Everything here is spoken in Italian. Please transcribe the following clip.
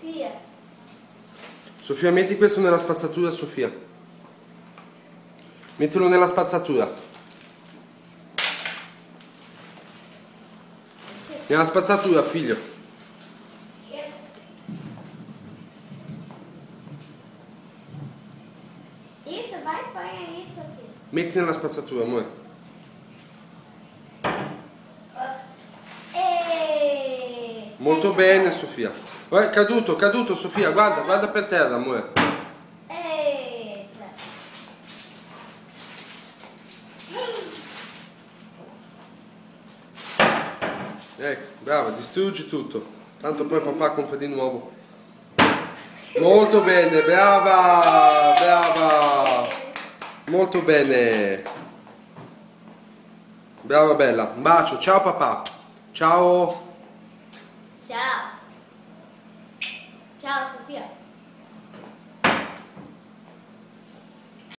Sofia. Sofia, metti questo nella spazzatura, Sofia. Mettilo nella spazzatura. Nella spazzatura, figlio. Isso, vai, põe aí, Sofia. Metti nella spazzatura, amore. Molto bene, Sofia. È caduto, caduto, Sofia. Guarda, guarda per terra, amore. Eita. Ecco, brava, distruggi tutto. Tanto poi papà compra di nuovo. Molto bene, brava, brava. Molto bene. Brava bella. Un bacio, ciao papà. Ciao. Ciao. Ciao, Sofia.